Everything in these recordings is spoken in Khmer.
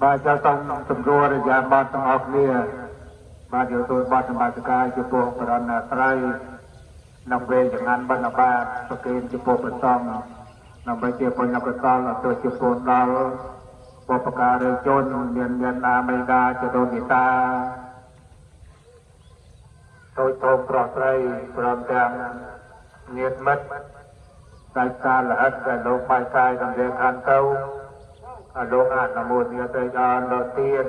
បាទចូលទៅសម្រួលរយៈបទទាំងអស់គ្នាបាទយកទៅបទសម្បត្តិកាយជាពួកបរណត្រ័យនៅវេចង្ហាន់បណ្ឌបាតប្រគេនជាពួកប្រសំដើម្បីជាបុណ្យកុសលទៅជាពរដល់បុព្វការីជនមានណាមេដាចតុនិតាទូចធំប្រស្រីព្រមទាំងញាតិមិត្តតែការល្អិតដែលលោកបាយកាយសម្រាប់ខាងទៅលោកអនុមោទនាទៅដល់លោកទាន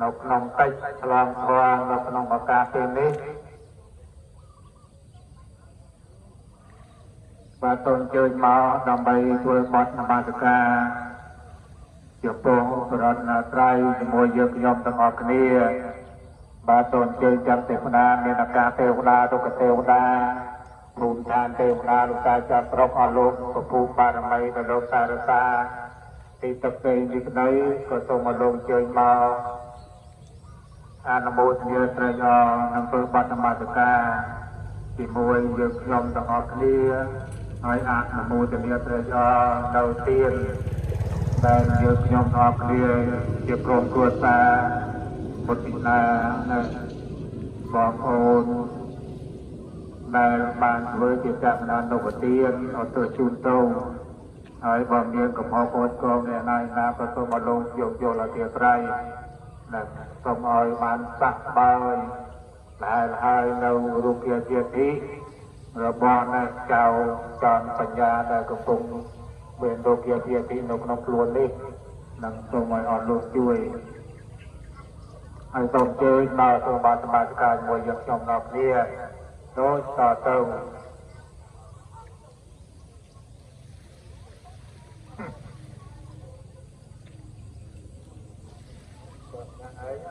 នៅក្នុងកិច្ចឆ្លងធម៌នៅក្នុងឱកាសពេលនេះបាទសូមអញ្ជើញមកដើម្បីធ្វើបទនមស្ការជាពងបរតនត្រ័យជាមួយយើងខ្ញុំទាំងអស់គ្នាបាទសូមអញ្ជើញចាំទេវតាមានអាការទេវតាទុក្ខទេវតាភូមិឋានទេវតាលោកតាចាត់ស្រុកអស់លោកពពុះបារមីដល់លោកសារសាទីទឹកទេនេះក្តីក៏សូមមកលោកអញ្ជើញមកអនុមោទនាត្រៃនឹងធ្វើបទនមស្ការជាមួយយើងខ្ញុំទាំងអស់គ្នាហើយអនុមោទនាត្រៃនៅទានដែលយើងខ្ញុំទាំងអស់គ្នាជាក្រុមគ្រួសារពុទ្ធិណានៅបងប្អូនដែលបានធ្វើជាកណ្ដាលនុបទានអត់ទៅជូនទៅហើយបើមានកំហុសកូនកងអ្នកណាណាក៏សូមឲ្យលោកយកយល់អធិស្ឋានដែលសូមឲ្យបានសះស្បើយដែលហើយនៅរូបជាជាទីរបស់អ្នកចៅច័ន្ទបញ្ញាដែលកំពុងមានរូបជាជាទីនៅក្នុងខ្លួននេះនឹងសូមឲ្យអរលោកជួយហើយសូមជើញមកសូមបានសមាជិកមួយយើងខ្ញុំដល់គ្នាដូចតទៅ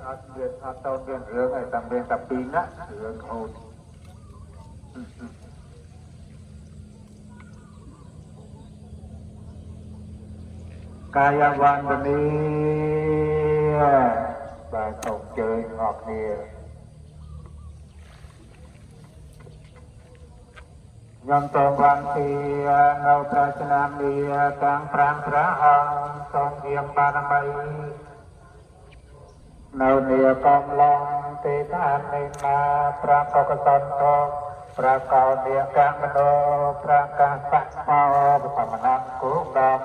អត់មានអត់ទៅមានរឿងឲ្យតែមានតែពីរណារឿងហូតកាយវន្តនីបាទសូមជើញអរគ្នាខ្ញុំសូមបានទីនៅព្រះចនាមនេះទាំង5ព្រះអង្គសូមយាមបារមីនៅនីកំឡងទេតានិមាព្រះកកសន្តព្រះកោនិកមនោព្រះកាសៈបោបសមណគោដំ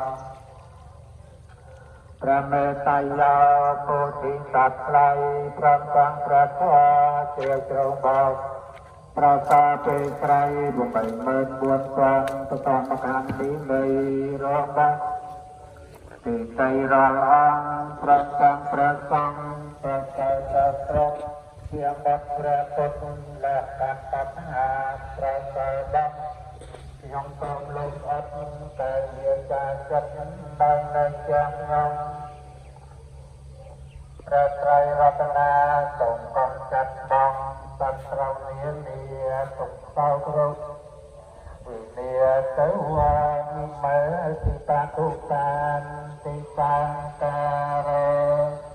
ព្រះមេតយោពោធិសត្វខ្លៃព្រះបង្ព្រះធម៌ជាជ្រៅបោប្រសាពេក្រៃ84000តតមកានទីនៃរបស់ទីតៃរលអង្គព្រះអង្គព្រះសង្ឃព្រះកៅតត្រកជាបទព្រះពុទ្ធលក្ខបញ្ញាព្រះកៅដកខ្ញុំសូមលោកអត់តែវាចាចិត្តដល់នៅជាខ្ញុំព្រះត្រៃរតនាសូមកុំចាត់បងសត្វស្រោនានាទុកសោគ្រប់វិនិយាទៅវានិមើទីតាទុកានទីតាការេ